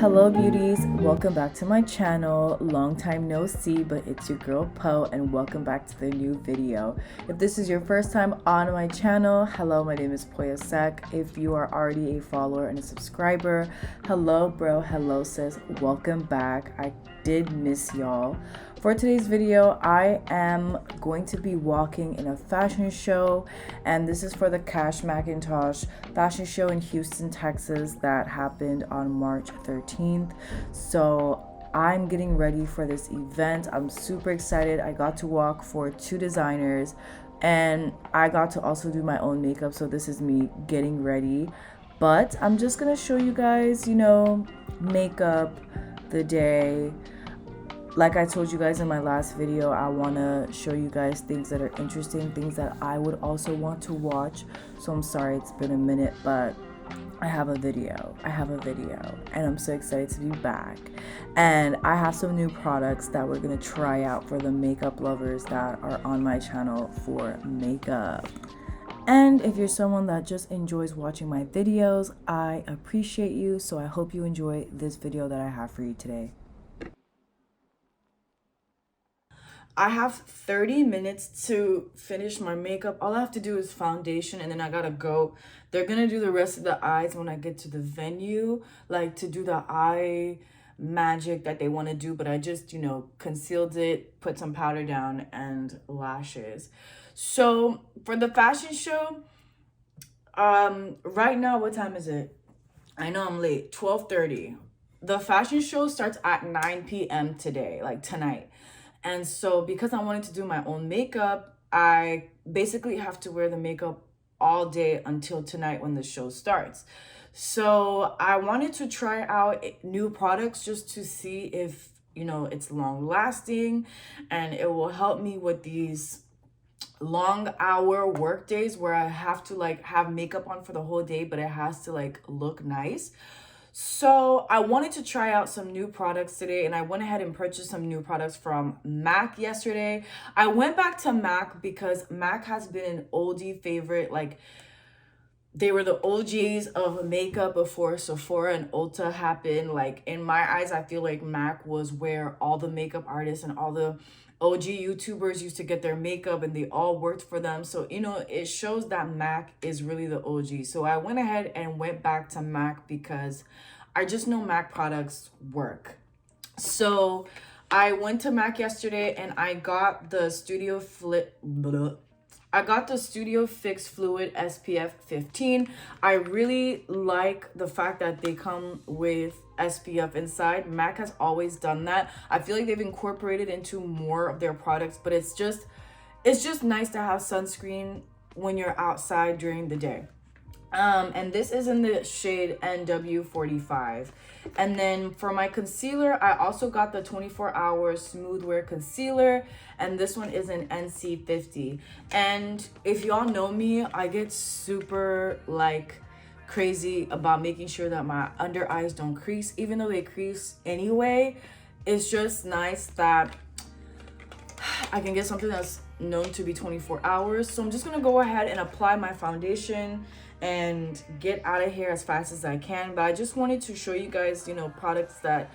Hello beauties, welcome back to my channel. Long time no see, but it's your girl Po, and welcome back to the new video. If this is your first time on my channel, hello, my name is M.A.C. If you are already a follower and a subscriber, hello bro, hello sis, welcome back. I did miss y'all. For today's video, I am going to be walking in a fashion show, and this is for the Macintosh fashion show in Houston, Texas that happened on March 13th. So I'm getting ready for this event. I'm super excited. I got to walk for two designers and I got to also do my own makeup. So this is me getting ready. But I'm just gonna show you guys, makeup, the day. Like I told you guys in my last video, I want to show you guys things that are interesting, things that I would also want to watch. So I'm sorry it's been a minute, but I have a video, and I'm so excited to be back. And I have some new products that we're going to try out for the makeup lovers that are on my channel for makeup. And if you're someone that just enjoys watching my videos, I appreciate you. So I hope you enjoy this video that I have for you today. I have 30 minutes to finish my makeup. All I have to do is foundation, and then I gotta go. They're gonna do the rest of the eyes when I get to the venue, like to do the eye magic that they want to do, but I just, concealed it, put some powder down, and lashes. So for the fashion show, right now, what time is it? I know I'm late, 12:30. The fashion show starts at 9 p.m. today, like tonight. And so because I wanted to do my own makeup, I basically have to wear the makeup all day until tonight when the show starts. So I wanted to try out new products just to see if, it's long lasting, and it will help me with these long hour work days where I have to have makeup on for the whole day, but it has to look nice. So I wanted to try out some new products today, and I went ahead and purchased some new products from M.A.C yesterday. I went back to M.A.C because M.A.C has been an oldie favorite. They were the OGs of makeup before Sephora and Ulta happened. In my eyes, I feel like M.A.C was where all the makeup artists and all the OG YouTubers used to get their makeup, and they all worked for them. So, it shows that M.A.C is really the OG. So I went ahead and went back to M.A.C because I just know M.A.C products work. So I went to M.A.C yesterday and I got the Studio Fix Fluid SPF 15. I really like the fact that they come with SPF inside. M.A.C has always done that. I feel like they've incorporated into more of their products, but it's just nice to have sunscreen when you're outside during the day. And this is in the shade NW45. And then for my concealer, I also got the 24-hour smooth wear concealer, and this one is in NC50. And if y'all know me, I get super crazy about making sure that my under eyes don't crease, even though they crease anyway. It's just nice that I can get something that's known to be 24 hours. So I'm just gonna go ahead and apply my foundation and get out of here as fast as I can. But I just wanted to show you guys, products that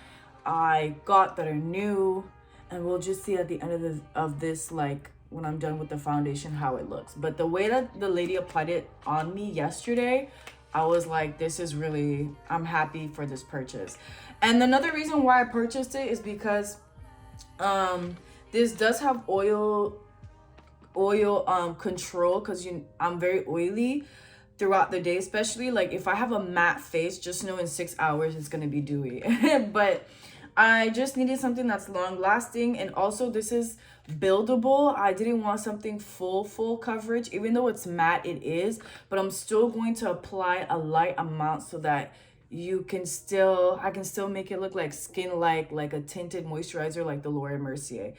I got that are new, and we'll just see at the end of this, when I'm done with the foundation, how it looks. But the way that the lady applied it on me yesterday, I was like, I'm happy for this purchase. And another reason why I purchased it is because this does have oil control, because I'm very oily throughout the day, especially if I have a matte face, just know in 6 hours it's gonna be dewy. But I just needed something that's long lasting, and also this is buildable. I didn't want something full coverage. Even though it's matte, it is, but I'm still going to apply a light amount so that I can still make it look like skin like a tinted moisturizer like the Laura Mercier.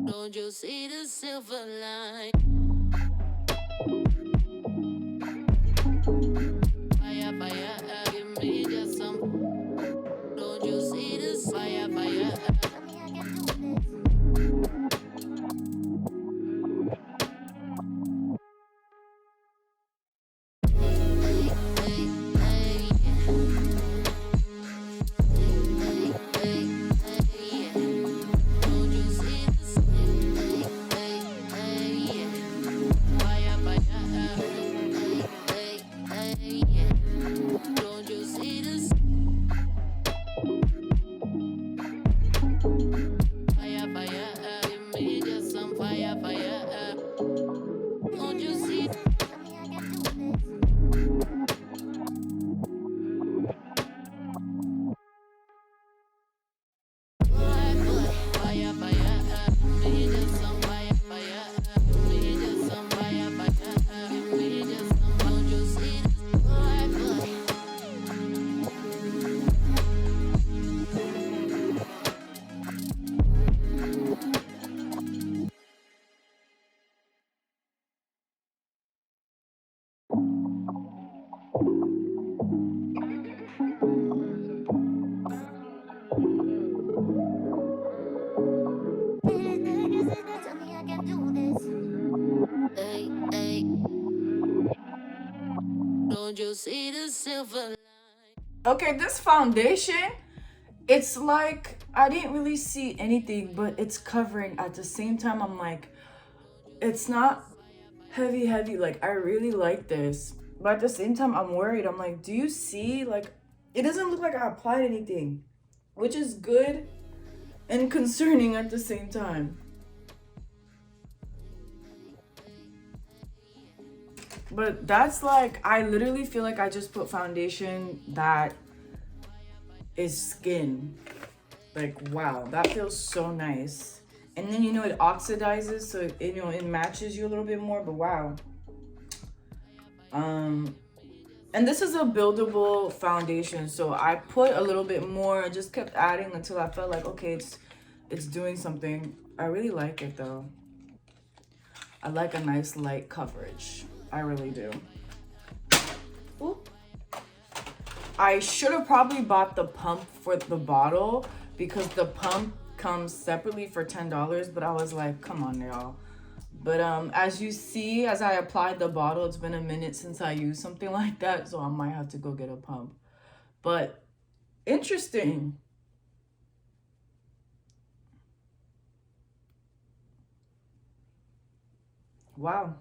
Don't you see the silver line? Fire, give me just some. Fire, fire, give me just some fire, fire. Don't you see? Fire, fire, give me just some fire, fire. Give me just some fire, fire. Give me just some. Don't you see? Fire. Tell me I can do this. Hey, hey, don't you see the silver line? Okay, this foundation, it's like I didn't really see anything, but it's covering at the same time. I'm like, it's not heavy, like I really like this, but at the same time I'm worried. I'm like, do you see, like, it doesn't look like I applied anything, which is good and concerning at the same time. But that's like, I literally feel like I just put foundation that is skin. Like, wow, that feels so nice. And then, it oxidizes, so it matches you a little bit more. But wow. And this is a buildable foundation, so I put a little bit more. I just kept adding until I felt like, okay, it's doing something. I really like it though. I like a nice light coverage. I really do. Ooh. I should have probably bought the pump for the bottle, because the pump comes separately for $10, but I was like, come on y'all. But as you see, as I applied the bottle, it's been a minute since I used something like that, so I might have to go get a pump. But interesting. Wow.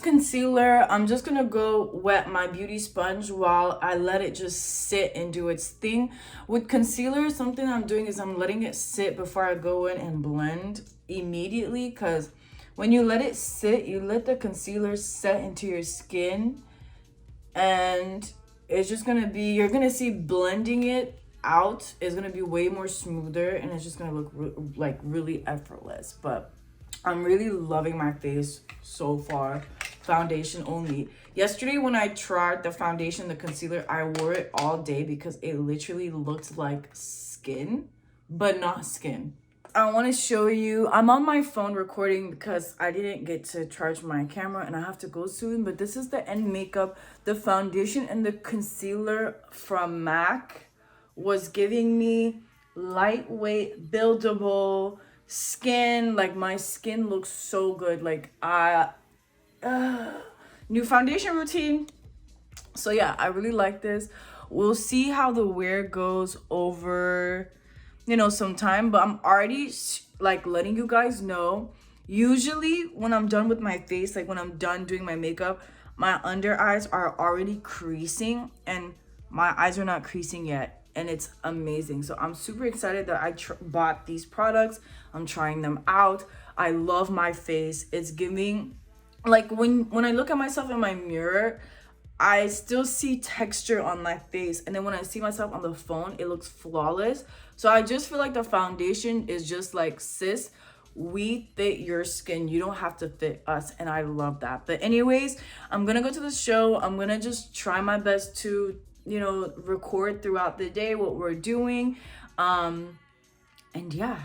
Concealer, I'm just gonna go wet my beauty sponge while I let it just sit and do its thing. With concealer, something I'm doing is I'm letting it sit before I go in and blend immediately, because when you let it sit, you let the concealer set into your skin, and it's just gonna be, you're gonna see blending it out is gonna be way more smoother, and it's just gonna look like really effortless. But I'm really loving my face so far. Foundation only. Yesterday when I tried the foundation, the concealer, I wore it all day because it literally looked like skin, but not skin. I want to show you, I'm on my phone recording because I didn't get to charge my camera and I have to go soon, but this is the end makeup. The foundation and the concealer from MAC was giving me lightweight, buildable skin. Like, my skin looks so good. Like, new foundation routine. So yeah, I really like this. We'll see how the wear goes over some time, but I'm already like letting you guys know, usually when I'm done with my face, like when I'm done doing my makeup, my under eyes are already creasing and my eyes are not creasing yet, and it's amazing. So I'm super excited that I bought these products. I'm trying them out. I love my face. It's giving, like, when I look at myself in my mirror, I still see texture on my face, and then when I see myself on the phone, it looks flawless. So I just feel like the foundation is just like, sis, we fit your skin, you don't have to fit us, and I love that. But anyways, I'm gonna go to the show. I'm gonna just try my best to, you know, record throughout the day what we're doing, and yeah.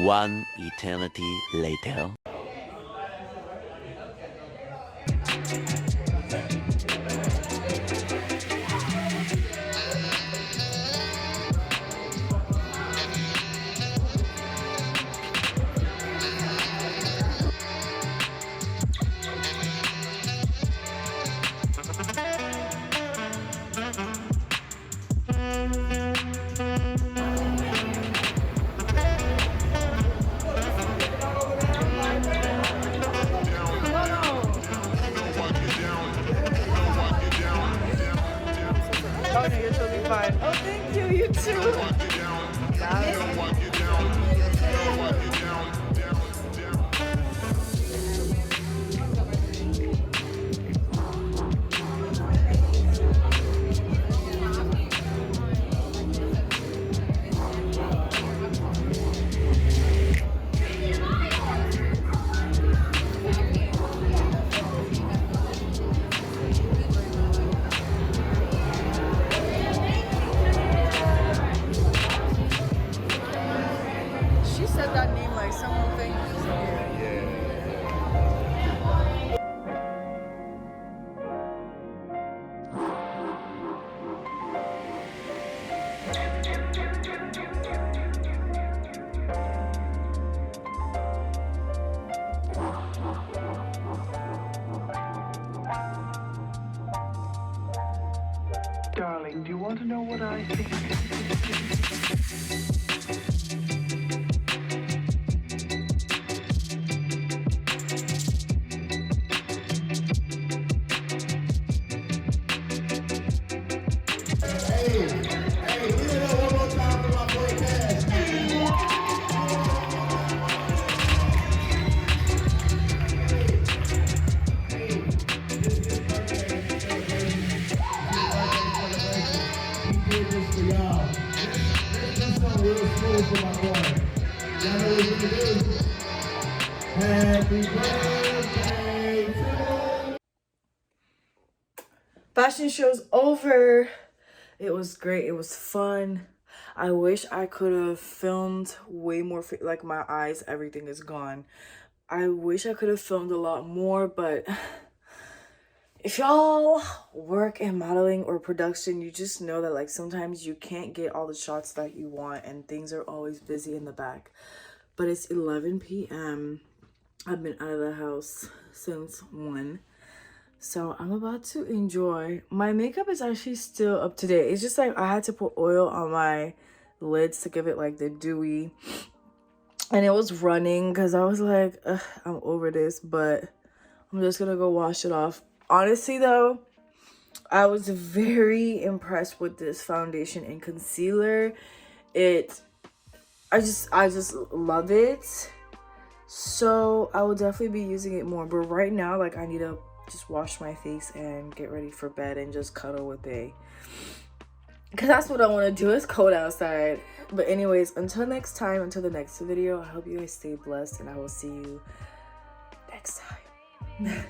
One eternity later. Oh no, you're totally fine. Oh, thank you. You too. She said that name like someone famous. Darling, do you want to know what I think? Happy birthday to Fashion show's over. It was great. It was fun. I wish I could have filmed way more. Like my eyes, everything is gone. I wish I could have filmed a lot more, but if y'all work in modeling or production, you just know that like sometimes you can't get all the shots that you want and things are always busy in the back. But it's 11 p.m. I've been out of the house since 1. So I'm about to enjoy. My makeup is actually still up to date. It's just like I had to put oil on my lids to give it like the dewy. And it was running because I was like, I'm over this. But I'm just going to go wash it off. Honestly though, I was very impressed with this foundation and concealer. I just love it. So I will definitely be using it more. But right now, like I need to just wash my face and get ready for bed and just cuddle with Bay. Because that's what I want to do. It's cold outside. But anyways, until next time, until the next video, I hope you guys stay blessed and I will see you next time.